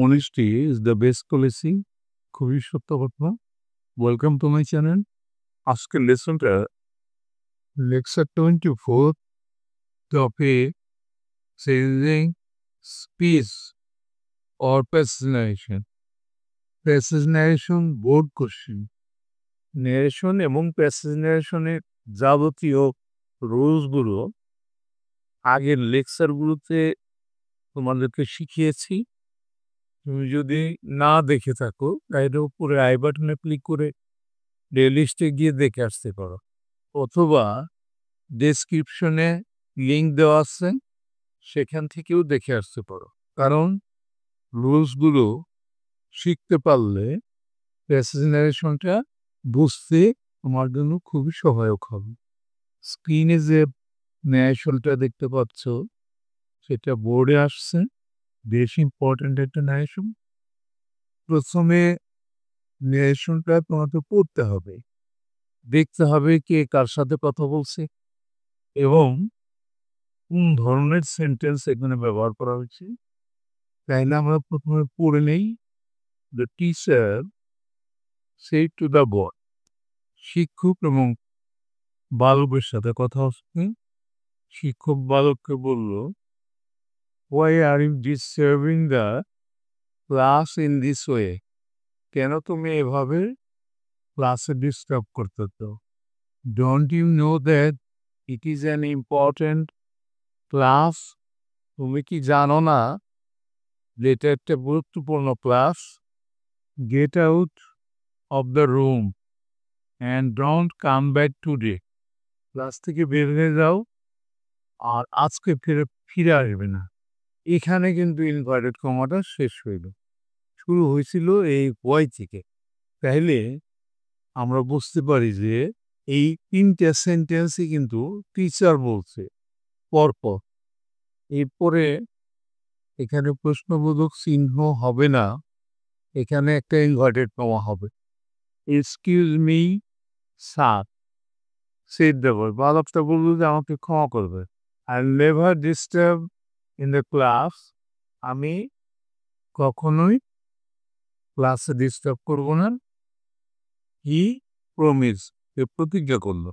honesty is the best policy. খুবই সত্য কথা। Welcome to my channel. আজকের লেসনটা lecture 24, topic changing speech or passage narration. Passage narration board question. Narration এবং passage নারেশনের যাবতীয় রুলসগুলো আগের লেকচারগুলোতে তোমাদেরকে শিখিয়েছি। তুমি যদি না দেখে থাকো তাহলে উপরে আই বাটনে ক্লিক করে প্লেলিস্টে গিয়ে দেখে আসতে পারো, অথবা ডেসক্রিপশনে লিঙ্ক দেওয়া আছে, সেখান থেকেও দেখে আসতে পারো। কারণ রুলসগুলো শিখতে পারলে প্যাসেজ নারেশনটা বুঝতে তোমার জন্য খুবই সহায়ক হবে। স্ক্রিনে যে ন্যারেশনটা দেখতে পাচ্ছ সেটা বোর্ডে আসছে, বেশ ইম্পর্ট্যান্ট একটা ন্যারেশন। প্রথমে ন্যারেশনটা তোমাকে পড়তে হবে, দেখতে হবে কে কার সাথে কথা বলছে এবং কোন ধরনের সেন্টেন্স এখানে ব্যবহার করা হয়েছে। তাইলে আমরা প্রথমে পড়ে নেই। The teacher said to the boy. শিক্ষক এবং বালকের সাথে কথা হচ্ছে। শিক্ষক বালককে বলল, why are you disturbing the class in this way? কেন তুমি এভাবে ক্লাসে ডিস্টার্ব করতেছো? Don't you know that it is an important class? তুমি কি জানো না যে এটা একটা গুরুত্বপূর্ণ ক্লাস? Get out of the room and don't come back today. Class থেকে বের হয়ে যাও আর আজকে ফিরে আসবে না। এখানে কিন্তু ইনভার্টেড কমাটা শেষ হইল, শুরু হয়েছিল এই হোয়াই থেকে। তাইলে আমরা বুঝতে পারি যে এই তিনটা সেন্টেন্সই কিন্তু টিচার বলছে পরপর। এরপরে এখানে প্রশ্নবোধক চিহ্ন হবে না, এখানে একটা ইনভার্টেড কমা হবে। এক্সকিউজ মি স্যার, সেট দেব। বালকটা বলল যে আমাকে ক্ষমা করবে। I never disturb in the class. আমি কখনোই ক্লাসে ডিস্টার্ব করব না। হি প্রমিস, এ প্রতিজ্ঞা করলো।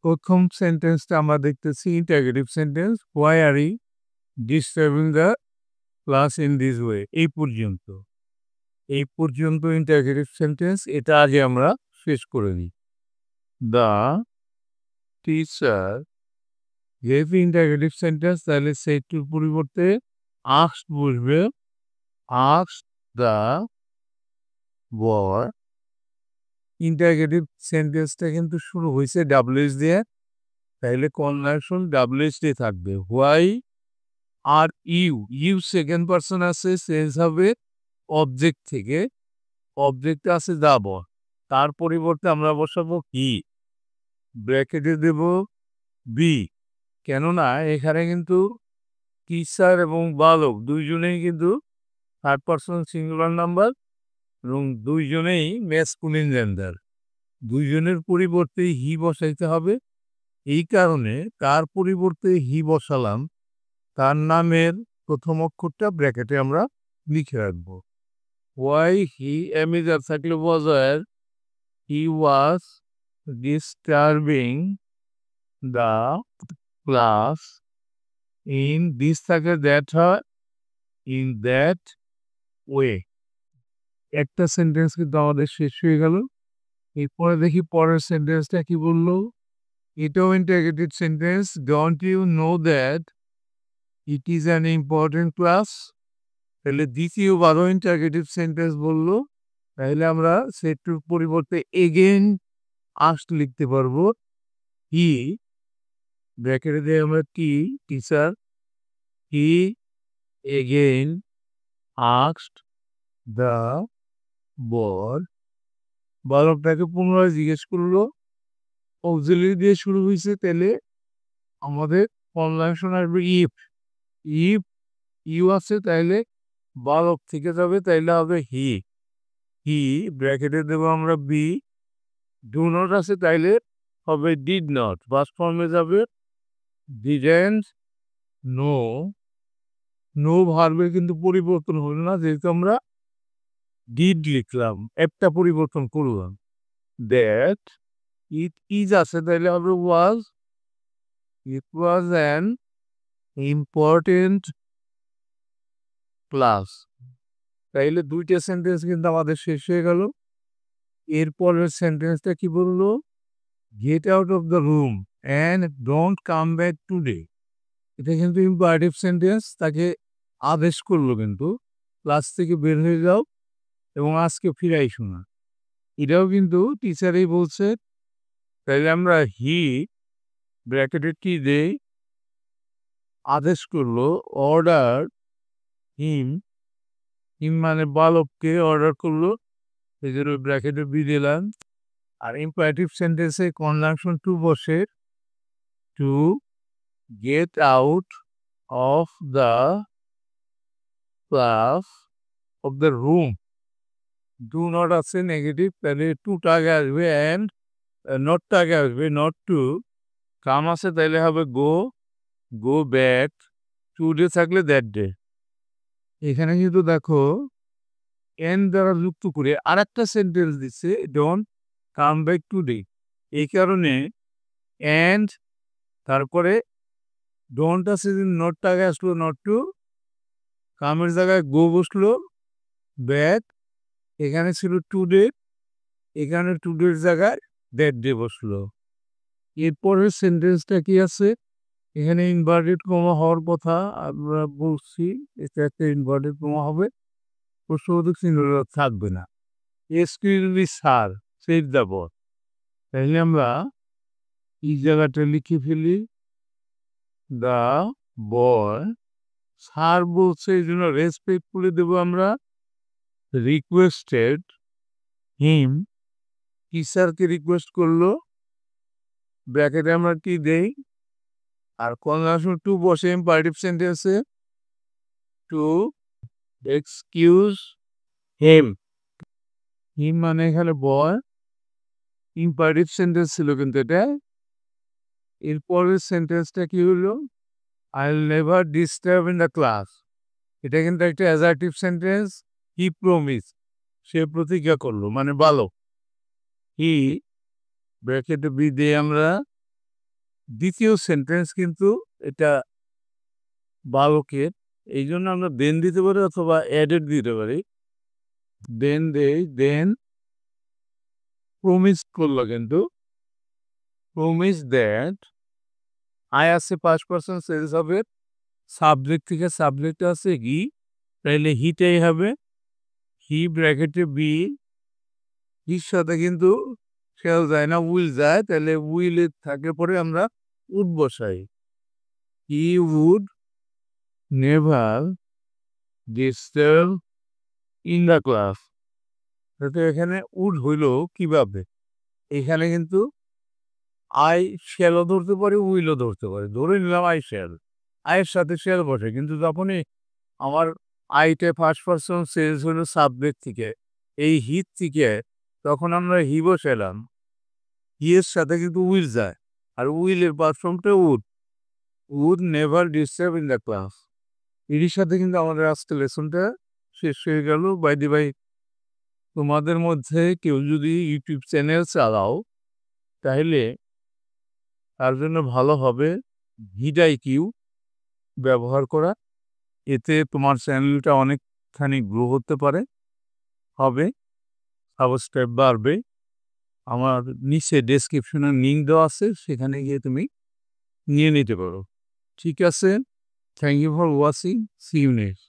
প্রথম সেন্টেন্সটা আমরা দেখতেছি interrogative sentence. Why are you disturbing the class in this way. এই পর্যন্ত ইন্টারগেটিভ সেন্টেন্স। এটা আগে আমরা শেষ করে নিই। The teacher gave interrogative sentence, তাহলে সেটুর পরিবর্তে আস্কড বসবে। Asked the boy. ইন্টারগেটিভ সেন্টেন্সটা কিন্তু শুরু হয়েছে ডাব্লিউএস দিয়ে, তাইলে কনভার্সন ডাব্লিউএস দিয়ে থাকবে। Why are you second person আছে, চেঞ্জ হবে অবজেক্ট থেকে। অবজেক্ট আছে দা বয়, তার পরিবর্তে আমরা বসাবো হি, ব্র্যাকেটে দেব বি। কেননা এখানে কিন্তু টিচার এবং বালক দুইজনেই কিন্তু থার্ড পারসন সিঙ্গুলার নাম্বার এবং দুইজনেই ম্যাসকুলিন জেন্ডার। দুইজনের পরিবর্তে হি বসাইতে হবে। এই কারণে কার পরিবর্তে হি বসালাম তার নামের প্রথম অক্ষরটা ব্র্যাকেটে আমরা লিখে রাখবো। হোয়াই হি এমিজার থাকলে বোঝায় he was disturbing the class in this থাকে দ্যাট হয় ইন দ্যাট ওয়ে। একটা সেন্টেন্স কিন্তু আমাদের শেষ হয়ে গেল। এরপরে দেখি পরের সেন্টেন্সটা কি বললো। এটাও interrogative sentence. Don't you know that it is an important class? তাহলে দ্বিতীয়বারও ইন্টারগেটিভ সেন্টেন্স বললো। তাহলে আমরা সেটুর পরিবর্তে এগেইন আস্কড লিখতে পারবো। হি, ব্র্যাকেটে দিয়ে আমরা teacher, he again asked the boy. বালকটাকে পুনরায় জিজ্ঞেস করলো। অক্সিলারি দিয়ে শুরু হয়েছে, তাহলে আমাদের কনজাংশন আসবে ইফ। ইফ ইউ আছে তাইলে বালক থেকে যাবে, তাইলে হবে হি। ব্র্যাকেটে দেবো আমরা বি। ডু নট আছে তাইলে হবে ডিড নট। ফার্স্ট ফর্মে যাবে ডিডেন্ট নো নো ভার্বের কিন্তু পরিবর্তন হলো না, যেহেতু আমরা ডিড লিখলাম, একটা পরিবর্তন করলাম। দ্যাট ইট ইজ আছে, তাহলে হবে ওয়াজ। ইট ওয়াজ অ্যান ইম্পর্টেন্ট ক্লাস। তাইলে দুইটা সেন্টেন্স কিন্তু আমাদের শেষ হয়ে গেল। এরপরের সেন্টেন্সটা কি বললো? Get out of the room and don't come back today. এটা কিন্তু ইম্পারেটিভ সেন্টেন্স, তাকে আদেশ করলো কিন্তু ক্লাস থেকে বের হয়ে যাও এবং আজকে ফিরে আইসো না। এটাও কিন্তু টিচারই বলছে। তাইলে আমরা হি ব্র্যাকেটে কি দেই? আদেশ করলো, অর্ডার হিম। হিম মানে বালককে অর্ডার করলো, এই জন্য ব্র্যাকেটে বি দিলাম। আর ইম্পারেটিভ সেন্টেন্সে কনজাংশন টু বসে, to get out of the class of the room. Do not আছে নেগেটিভ, তাহলে টুটা আগে আসবে অ্যান্ড নটটা আগে আসবে, নট টু। কাম আছে তাইলে হবে গো, গো ব্যাক। টু ডে থাকলে দ্যাট ডে। এখানে কিন্তু দেখো এন দ্বারা যুক্ত করে আর একটা সেন্টেন্স দিচ্ছে, ডোন্ট কাম ব্যাক টুডে। এই কারণে অ্যান্ড তারপরে ডোন্ট আছে, নটটা আগে আসলো, নট টু। কামের জায়গায় গো বসলো, ব্যাক। এখানে ছিল টুডে, এখানে টুডের জায়গায় দ্যাট ডে বসলো। এরপরের সেন্টেন্সটা কি আছে? এখানে ইনভার্টেড কমা হওয়ার কথা আমরা বলছি, এটা একটা ইনভার্টেড কমা হবে, প্রশ্নবোধক চিহ্ন থাকবে না। এক্সকিউজলি স্যার, সেভ দ্য বয়। তাইলে আমরা এই জায়গাটা লিখে ফেলি, দ্য বয়। স্যার বলছে এই জন্য রেসপেক্টফুলি দেবো আমরা রিকোয়েস্টেড হিম। টিচারকে রিকোয়েস্ট করলো, ব্র্যাকেটে আমরা কি দেই? আর কনজাংশন টু বসে ইম্পারেটিভ সেন্টেন্সে, টু এক্সকিউজ হিম। হিম মানে এখানে বয়, ইম্পারেটিভ সেন্টেন্স ছিল কিন্তু এটা। এরপরের সেন্টেন্সটা কি হলো? I will never disturb in the class. এটা কিন্তু একটা অ্যাজার্টিভ সেন্টেন্স। হি প্রমিস, সে প্রতিজ্ঞা করলো, মানে ভালো। হি ব্র্যাকেটে বি দিয়ে আমরা দ্বিতীয় সেন্টেন্স কিন্তু এটা বালকের, এই জন্য আমরা দেন দিতে পারি অথবা অ্যাডেড দিতে পারি। দেন দেই, দেন প্রমিস করলো কিন্তু, প্রমিস দ্যাট। আই আছে পাস্ট পারসন সেন্স হবে, সাবজেক্ট থেকে সাবজেক্ট আছে হি, তাইলে হিটাই হবে। হি ব্র্যাকেটে বি, হির সাথে কিন্তু শ্যাল যায় না, উইল যায়, তাহলে উইলে থাকে পরে আমরা উড বসাই। He would never disturb in the class. তো এখানে উড হইল কিভাবে? এখানে কিন্তু আই শ্যালও ধরতে পারি, উইলও ধরতে পারি। ধরে নিলাম আই শ্যাল, আয়ের সাথে শ্যাল বসে, কিন্তু যখনই আমার আইটে ফার্স্ট পারসন সেন্স হলো সাবজেক্ট থেকে, এই হিট থেকে, তখন আমরা হি বসালাম। হিয়ের সাথে কিন্তু উইল যায়, আর উইলের পারফর্মটা would. Would never disturb in the class. এর সাথে কিন্তু আমাদের আজকে লেসনটা শেষ হয়ে গেল। বাই দি বাই, তোমাদের মধ্যে কেউ যদি ইউটিউব চ্যানেল চালাও, তাহলে তার জন্য ভালো হবে ভিডাইকিউ ব্যবহার করা। এতে তোমার চ্যানেলটা অনেকখানি গ্রো হতে পারে, হবে, সাবস্ক্রাইব বাড়বে। আমার নিচে ডেসক্রিপশনে লিঙ্ক দেওয়া আছে, সেখানে গিয়ে তুমি নিয়ে নিতে পারো। ঠিক আছে, thank you for watching, see you next.